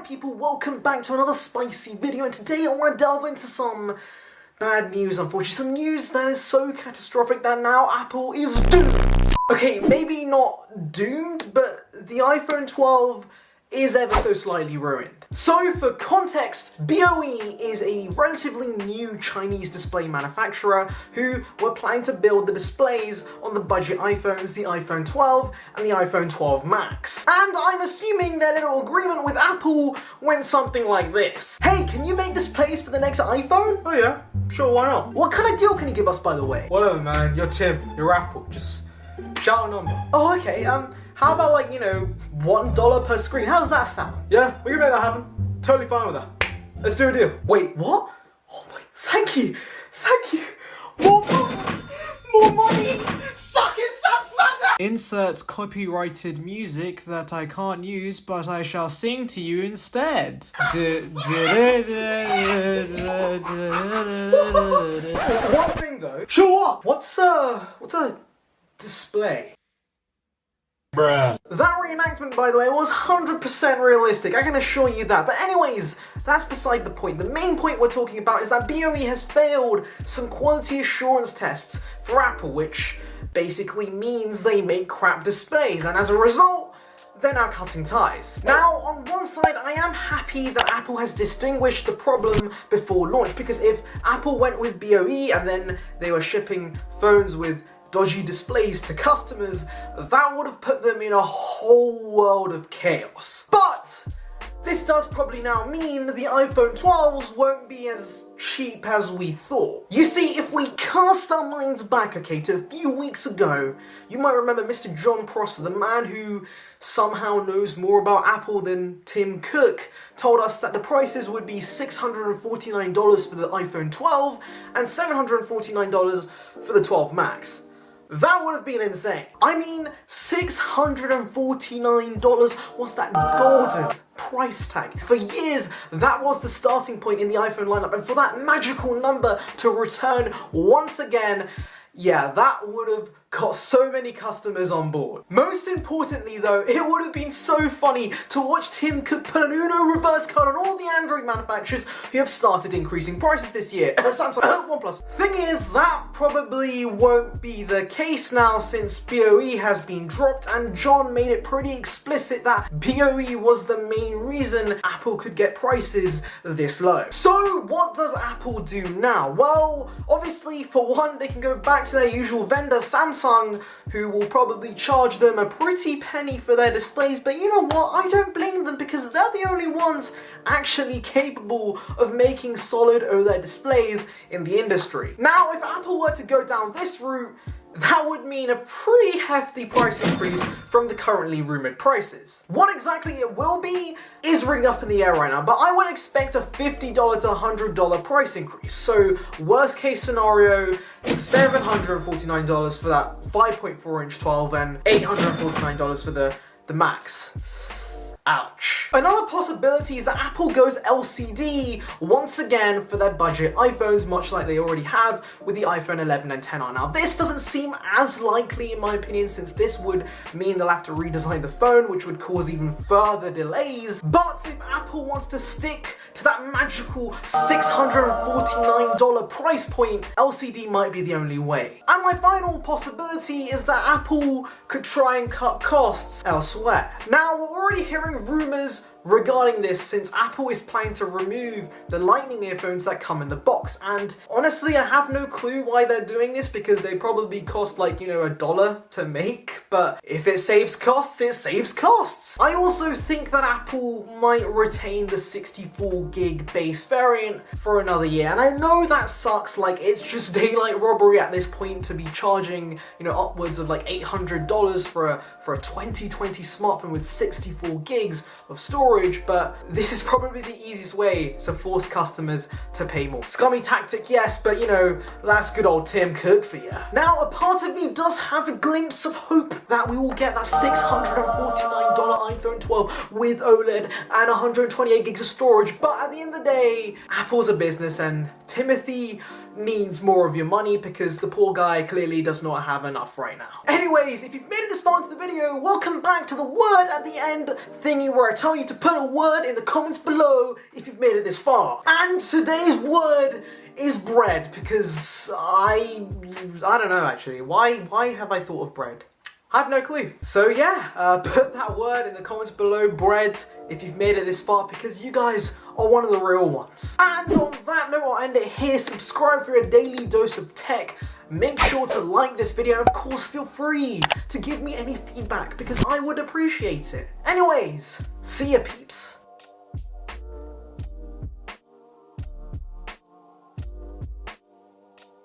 people, welcome back to another spicy video, and today I want to delve into some bad news, unfortunately. Some news that is so catastrophic that now Apple is doomed. Okay, maybe not doomed, but the iPhone 12 is ever so slightly ruined. So for context, BOE is a relatively new Chinese display manufacturer who were planning to build the displays on the budget iPhones, the iPhone 12 and the iPhone 12 Max. And I'm assuming their little agreement with Apple went something like this. Hey, can you make displays for the next iPhone? Oh yeah, sure, why not? What kind of deal can you give us, by the way? Whatever, man, you're Tim, you're Apple, just shout a number. Oh, okay, how about like, $1 per screen? How does that sound? Yeah, we can make that happen. Totally fine with that. Let's do a deal. Wait, what? Oh my, thank you. More money! Suck it, suck! Insert copyrighted music that I can't use, but I shall sing to you instead. One thing though. Sure what? What's a display? Bruh. That reenactment, by the way, was 100% realistic, I can assure you that. But anyways, that's beside the point. The main point we're talking about is that BOE has failed some quality assurance tests for Apple, which basically means they make crap displays, and as a result, they're now cutting ties. Now, on one side, I am happy that Apple has distinguished the problem before launch, because if Apple went with BOE and then they were shipping phones with dodgy displays to customers, that would have put them in a whole world of chaos. But this does probably now mean that the iPhone 12s won't be as cheap as we thought. You see, if we cast our minds back, to a few weeks ago, you might remember Mr. John Prosser, the man who somehow knows more about Apple than Tim Cook, told us that the prices would be $649 for the iPhone 12 and $749 for the 12 Max. That would have been insane. I mean, $649 was that golden price tag. For years, that was the starting point in the iPhone lineup, and for that magical number to return once again, yeah, that would have got so many customers on board. Most importantly though, it would have been so funny to watch Tim Cook put an Uno reverse card on all the Android manufacturers who have started increasing prices this year. Samsung, OnePlus. Thing is, that probably won't be the case now since BOE has been dropped, and John made it pretty explicit that BOE was the main reason Apple could get prices this low. So what does Apple do now? Well, obviously for one, they can go back to their usual vendor, Samsung, who will probably charge them a pretty penny for their displays, but you know what, I don't blame them because they're the only ones actually capable of making solid OLED displays in the industry. Now, if Apple were to go down this route, that would mean a pretty hefty price increase from the currently rumored prices. What exactly it will be is really up in the air right now, but I would expect a $50 to $100 price increase. So worst case scenario, $749 for that 5.4 inch 12 and $849 for the Max. Ouch. Another possibility is that Apple goes LCD once again for their budget iPhones, much like they already have with the iPhone 11 and 10R. Now, this doesn't seem as likely in my opinion, since this would mean they'll have to redesign the phone, which would cause even further delays. But if Apple wants to stick to that magical $649 price point, LCD might be the only way. And my final possibility is that Apple could try and cut costs elsewhere. Now, we're already hearing rumors regarding this since Apple is planning to remove the Lightning earphones that come in the box, and honestly I have no clue why they're doing this because they probably cost like $1 to make, but if it saves costs, it saves costs. I also think that Apple might retain the 64 gig base variant for another year, and I know that sucks, like it's just daylight robbery at this point to be charging upwards of like $800 for a 2020 smartphone with 64 gigs of storage, but this is probably the easiest way to force customers to pay more. Scummy tactic, yes, but that's good old Tim Cook for you. Now, a part of me does have a glimpse of hope that we will get that $649 iPhone 12 with OLED and 128 gigs of storage, but at the end of the day, Apple's a business, and Timothy needs more of your money because the poor guy clearly does not have enough right now. Anyways, if you've made it this far into the video, welcome back to the word at the end thingy where I tell you to put a word in the comments below if you've made it this far. And today's word is bread because I don't know actually. Why have I thought of bread? I have no clue. So yeah, put that word in the comments below, bread, if you've made it this far, because you guys are one of the real ones. And on that note, I'll end it here. Subscribe for a daily dose of tech. Make sure to like this video, and of course, feel free to give me any feedback because I would appreciate it. Anyways, see ya peeps.